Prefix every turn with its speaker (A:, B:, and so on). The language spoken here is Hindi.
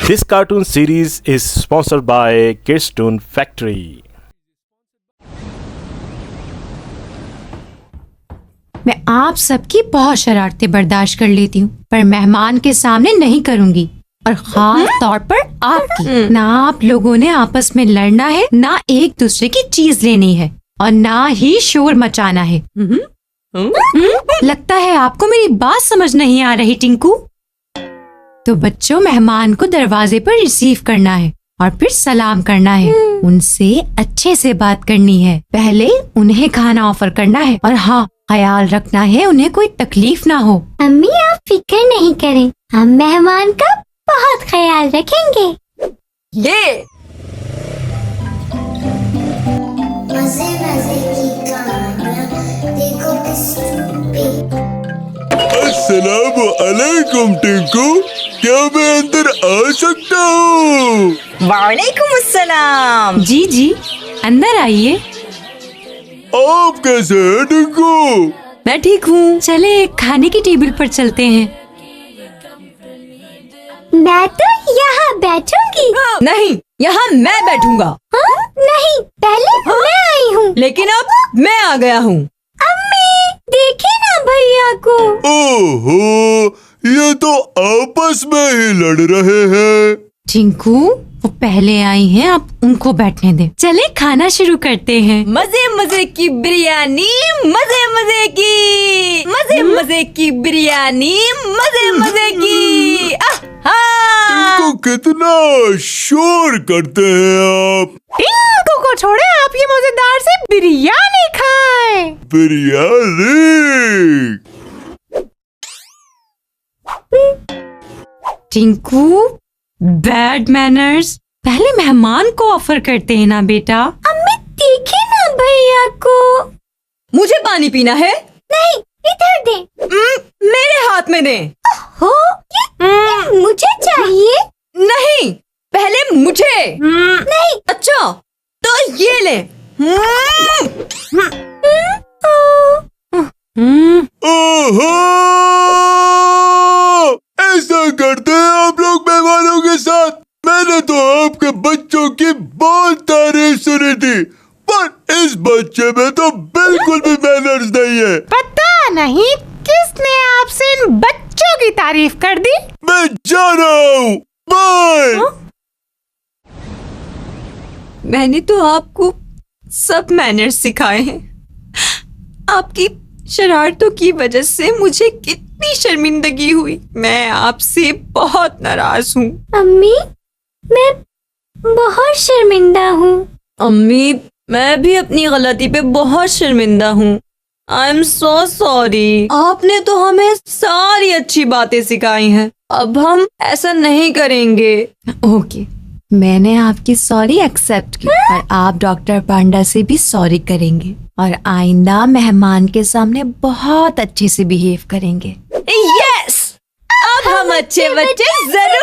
A: This cartoon series is sponsored by Kids Toon Factory.
B: मैं आप सबकी बहुत शरारतें बर्दाश्त कर लेती हूँ, पर मेहमान के सामने नहीं करूँगी, और खास तौर पर आपकी। ना आप लोगों ने आपस में लड़ना है, ना एक दूसरे की चीज लेनी है, और ना ही शोर मचाना है। लगता है आपको मेरी बात समझ नहीं आ रही टिंकू। तो बच्चों, मेहमान को दरवाजे पर रिसीव करना है और फिर सलाम करना है। उनसे अच्छे से बात करनी है। पहले उन्हें खाना ऑफर करना है, और हाँ, ख्याल रखना है उन्हें कोई तकलीफ ना हो।
C: अम्मी, आप फिक्र नहीं करें, हम मेहमान का बहुत ख्याल रखेंगे।
D: ये
E: मजे मजे की कहानियाँ देखो किस पे।
F: अस्सलाम अलैकुम टिंकू, क्या मैं अंदर आ सकता हूँ?
D: वालेकुम अस्सलाम।
B: जी जी, अंदर आइए।
F: आप कैसे हैं टिंकू?
B: मैं ठीक हूँ। चले खाने की टेबल पर चलते हैं।
C: मैं तो यहाँ बैठूंगी।
D: नहीं, यहाँ मैं बैठूंगा।
C: हाँ? नहीं, पहले मैं आई हूँ।
D: लेकिन अब मैं आ गया हूँ।
C: अम्मी, देखे ना भैया को।
F: ओहो, ये तो आपस में ही लड़ रहे हैं।
B: टिंकू, वो पहले आई हैं, आप उनको बैठने दें। चले खाना शुरू करते हैं।
D: मजे मजे की बिरयानी, मजे मजे की, मजे मजे की बिरयानी, मजे मजे की।
F: टिंकू, कितना शोर करते हैं आप।
B: टिंकू को छोड़े, आप ये मजेदार से बिरयानी खाएं।
F: बिरयानी।
B: Tinku, bad manners. पहले मेहमान को ऑफर करते हैं ना बेटा।
C: अम्मी, देखे ना भैया को।
D: मुझे पानी पीना है।
C: नहीं, इधर दे।
D: मेरे हाथ में दे।
C: हो, ये मुझे चाहिए।
D: नहीं, पहले मुझे।
C: नहीं।
D: अच्छा, तो ये ले।
F: ओहो, ऐसा करते हैं आप लोग मेहमानों के साथ। मैंने तो आपके बच्चों की बहुत तारीफ सुनी थी, पर इस बच्चे में तो बिल्कुल भी मैनर्स नहीं है।
B: पता नहीं किसने आपसे इन बच्चों की तारीफ कर दी।
F: मैं जा रहा हूँ, बाय।
D: मैंने तो आपको सब मैनर्स सिखाए हैं। आपकी शरारतों की वजह से मुझे कितनी शर्मिंदगी हुई। मैं आपसे बहुत नाराज हूँ।
C: अम्मी, मैं बहुत शर्मिंदा हूँ।
D: अम्मी, मैं भी अपनी गलती पे बहुत शर्मिंदा हूँ। I am so sorry. आपने तो हमें सारी अच्छी बातें सिखाई हैं। अब हम ऐसा नहीं करेंगे।
B: ओके, मैंने आपकी सॉरी एक्सेप्ट की, और आप डॉक्टर पांडा से भी सॉरी करेंगे, और आइंदा मेहमान के सामने बहुत अच्छे से बिहेव करेंगे।
D: यस, अब हम अच्छे बच्चे जरूर